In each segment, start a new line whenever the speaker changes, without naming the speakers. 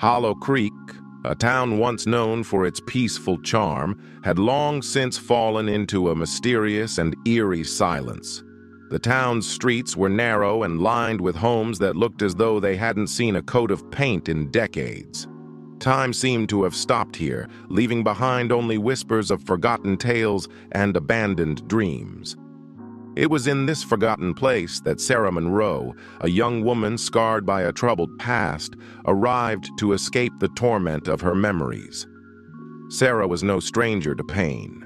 Hollow Creek, a town once known for its peaceful charm, had long since fallen into a mysterious and eerie silence. The town's streets were narrow and lined with homes that looked as though they hadn't seen a coat of paint in decades. Time seemed to have stopped here, leaving behind only whispers of forgotten tales and abandoned dreams. It was in this forgotten place that Sarah Monroe, a young woman scarred by a troubled past, arrived to escape the torment of her memories. Sarah was no stranger to pain.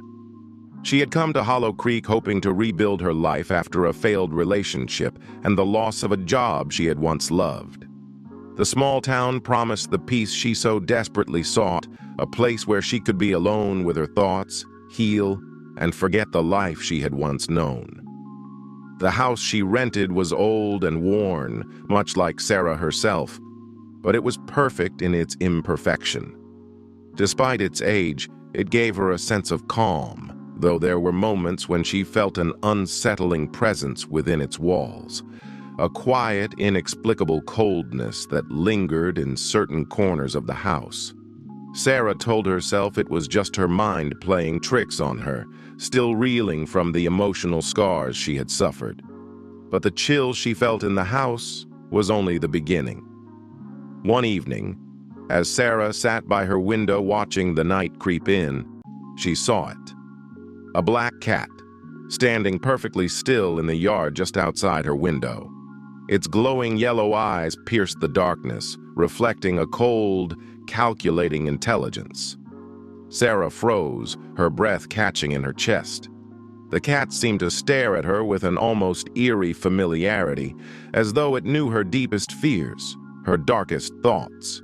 She had come to Hollow Creek hoping to rebuild her life after a failed relationship and the loss of a job she had once loved. The small town promised the peace she so desperately sought, a place where she could be alone with her thoughts, heal, and forget the life she had once known. The house she rented was old and worn, much like Sarah herself, but it was perfect in its imperfection. Despite its age, it gave her a sense of calm, though there were moments when she felt an unsettling presence within its walls, a quiet, inexplicable coldness that lingered in certain corners of the house. Sarah told herself it was just her mind playing tricks on her, still reeling from the emotional scars she had suffered. But the chill she felt in the house was only the beginning. One evening, as Sarah sat by her window watching the night creep in, she saw it. A black cat, standing perfectly still in the yard just outside her window. Its glowing yellow eyes pierced the darkness, reflecting a cold, calculating intelligence. Sarah froze, her breath catching in her chest. The cat seemed to stare at her with an almost eerie familiarity, as though it knew her deepest fears, her darkest thoughts.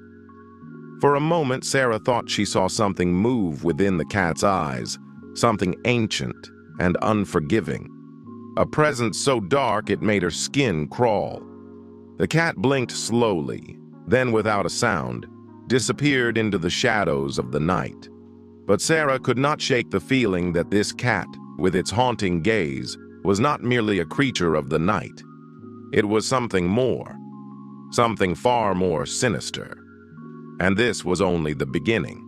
For a moment, Sarah thought she saw something move within the cat's eyes, something ancient and unforgiving. A presence so dark it made her skin crawl. The cat blinked slowly, then without a sound, disappeared into the shadows of the night. But Sarah could not shake the feeling that this cat, with its haunting gaze, was not merely a creature of the night. It was something more, something far more sinister. And this was only the beginning.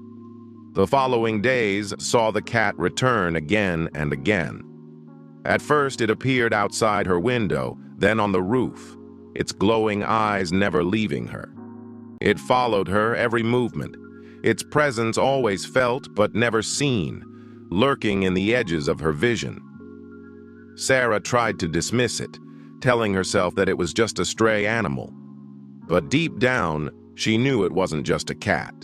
The following days saw the cat return again and again. At first it appeared outside her window, then on the roof, its glowing eyes never leaving her. It followed her every movement, its presence always felt but never seen, lurking in the edges of her vision. Sarah tried to dismiss it, telling herself that it was just a stray animal. But deep down, she knew it wasn't just a cat.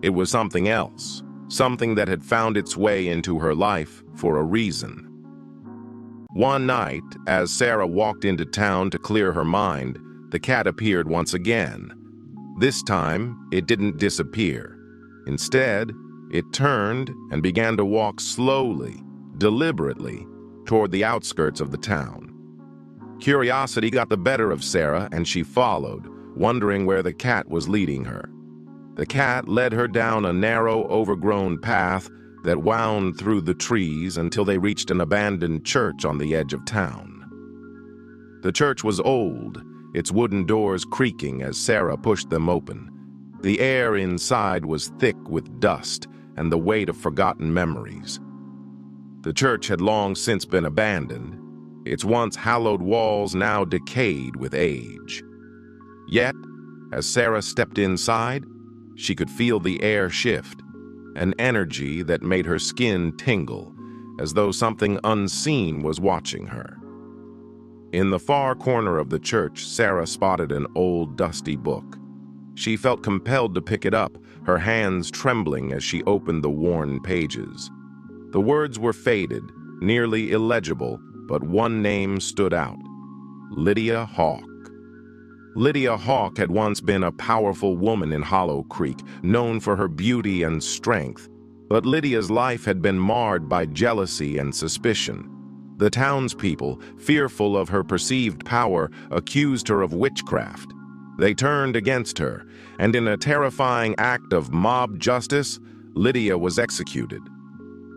It was something else, something that had found its way into her life for a reason. One night, as Sarah walked into town to clear her mind, the cat appeared once again. This time, it didn't disappear. Instead, it turned and began to walk slowly, deliberately, toward the outskirts of the town. Curiosity got the better of Sarah, and she followed, wondering where the cat was leading her. The cat led her down a narrow, overgrown path that wound through the trees until they reached an abandoned church on the edge of town. The church was old, its wooden doors creaking as Sarah pushed them open. The air inside was thick with dust and the weight of forgotten memories. The church had long since been abandoned, its once hallowed walls now decayed with age. Yet, as Sarah stepped inside, she could feel the air shift, an energy that made her skin tingle, as though something unseen was watching her. In the far corner of the church, Sarah spotted an old, dusty book. She felt compelled to pick it up, her hands trembling as she opened the worn pages. The words were faded, nearly illegible, but one name stood out: Lydia Hawk. Lydia Hawk had once been a powerful woman in Hollow Creek, known for her beauty and strength, but Lydia's life had been marred by jealousy and suspicion. The townspeople, fearful of her perceived power, accused her of witchcraft. They turned against her, and in a terrifying act of mob justice, Lydia was executed.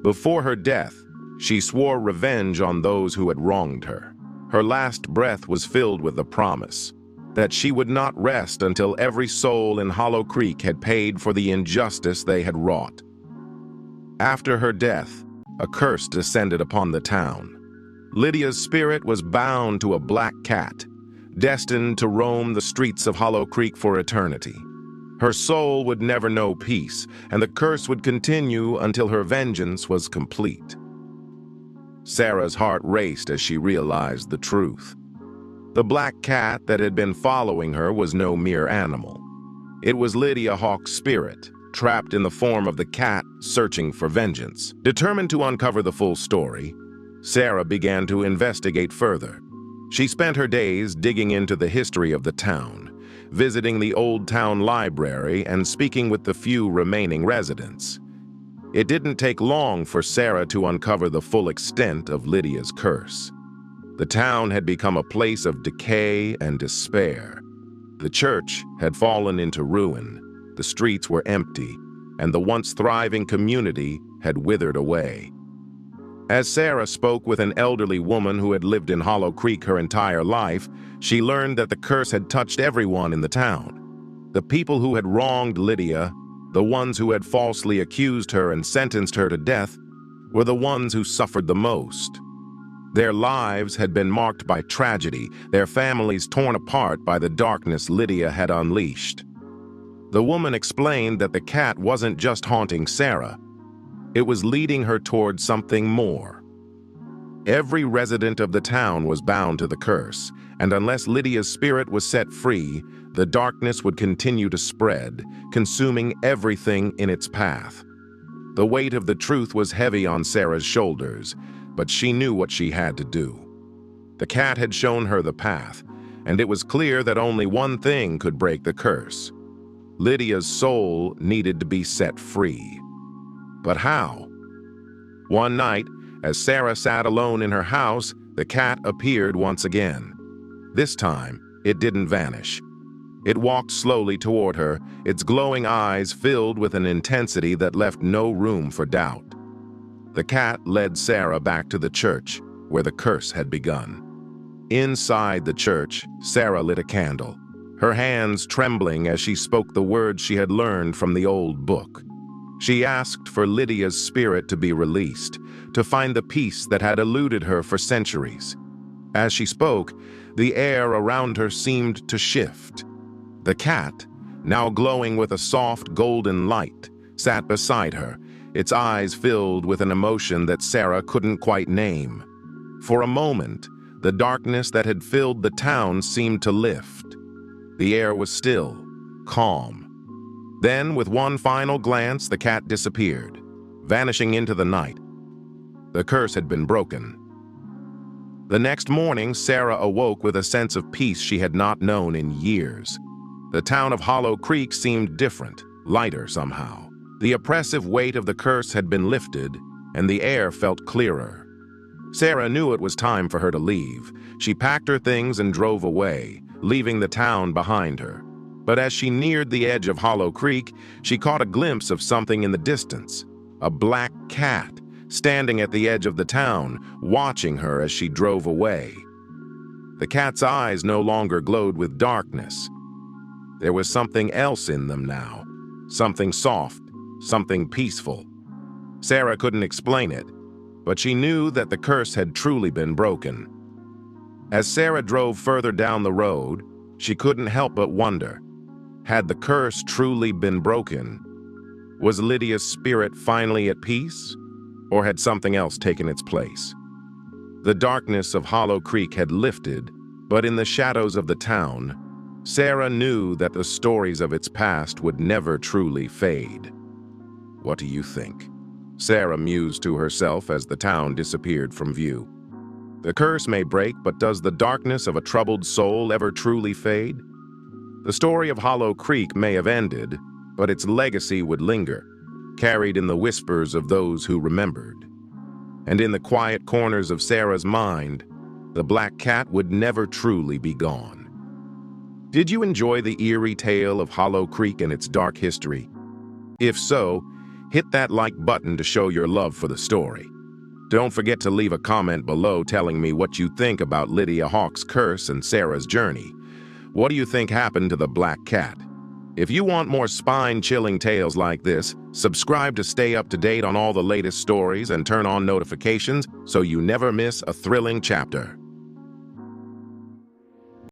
Before her death, she swore revenge on those who had wronged her. Her last breath was filled with a promise: that she would not rest until every soul in Hollow Creek had paid for the injustice they had wrought. After her death, a curse descended upon the town. Lydia's spirit was bound to a black cat, destined to roam the streets of Hollow Creek for eternity. Her soul would never know peace, and the curse would continue until her vengeance was complete. Sarah's heart raced as she realized the truth. The black cat that had been following her was no mere animal. It was Lydia Hawke's spirit, trapped in the form of the cat searching for vengeance. Determined to uncover the full story, Sarah began to investigate further. She spent her days digging into the history of the town, visiting the old town library and speaking with the few remaining residents. It didn't take long for Sarah to uncover the full extent of Lydia's curse. The town had become a place of decay and despair. The church had fallen into ruin, the streets were empty, and the once thriving community had withered away. As Sarah spoke with an elderly woman who had lived in Hollow Creek her entire life, she learned that the curse had touched everyone in the town. The people who had wronged Lydia, the ones who had falsely accused her and sentenced her to death, were the ones who suffered the most. Their lives had been marked by tragedy, their families torn apart by the darkness Lydia had unleashed. The woman explained that the cat wasn't just haunting Sarah. It was leading her toward something more. Every resident of the town was bound to the curse, and unless Lydia's spirit was set free, the darkness would continue to spread, consuming everything in its path. The weight of the truth was heavy on Sarah's shoulders, but she knew what she had to do. The cat had shown her the path, and it was clear that only one thing could break the curse. Lydia's soul needed to be set free. But how? One night, as Sarah sat alone in her house, the cat appeared once again. This time, it didn't vanish. It walked slowly toward her, its glowing eyes filled with an intensity that left no room for doubt. The cat led Sarah back to the church, where the curse had begun. Inside the church, Sarah lit a candle, her hands trembling as she spoke the words she had learned from the old book. She asked for Lydia's spirit to be released, to find the peace that had eluded her for centuries. As she spoke, the air around her seemed to shift. The cat, now glowing with a soft golden light, sat beside her, its eyes filled with an emotion that Sarah couldn't quite name. For a moment, the darkness that had filled the town seemed to lift. The air was still, calm. Then, with one final glance, the cat disappeared, vanishing into the night. The curse had been broken. The next morning, Sarah awoke with a sense of peace she had not known in years. The town of Hollow Creek seemed different, lighter somehow. The oppressive weight of the curse had been lifted, and the air felt clearer. Sarah knew it was time for her to leave. She packed her things and drove away, leaving the town behind her. But as she neared the edge of Hollow Creek, she caught a glimpse of something in the distance, a black cat standing at the edge of the town, watching her as she drove away. The cat's eyes no longer glowed with darkness. There was something else in them now, something soft, something peaceful. Sarah couldn't explain it, but she knew that the curse had truly been broken. As Sarah drove further down the road, she couldn't help but wonder, had the curse truly been broken? Was Lydia's spirit finally at peace, or had something else taken its place? The darkness of Hollow Creek had lifted, but in the shadows of the town, Sarah knew that the stories of its past would never truly fade. What do you think? Sarah mused to herself as the town disappeared from view. The curse may break, but does the darkness of a troubled soul ever truly fade? The story of Hollow Creek may have ended, but its legacy would linger, carried in the whispers of those who remembered. And in the quiet corners of Sarah's mind, the black cat would never truly be gone. Did you enjoy the eerie tale of Hollow Creek and its dark history? If so, hit that like button to show your love for the story. Don't forget to leave a comment below telling me what you think about Lydia Hawke's curse and Sarah's journey. What do you think happened to the black cat? If you want more spine-chilling tales like this, subscribe to stay up to date on all the latest stories and turn on notifications so you never miss a thrilling chapter.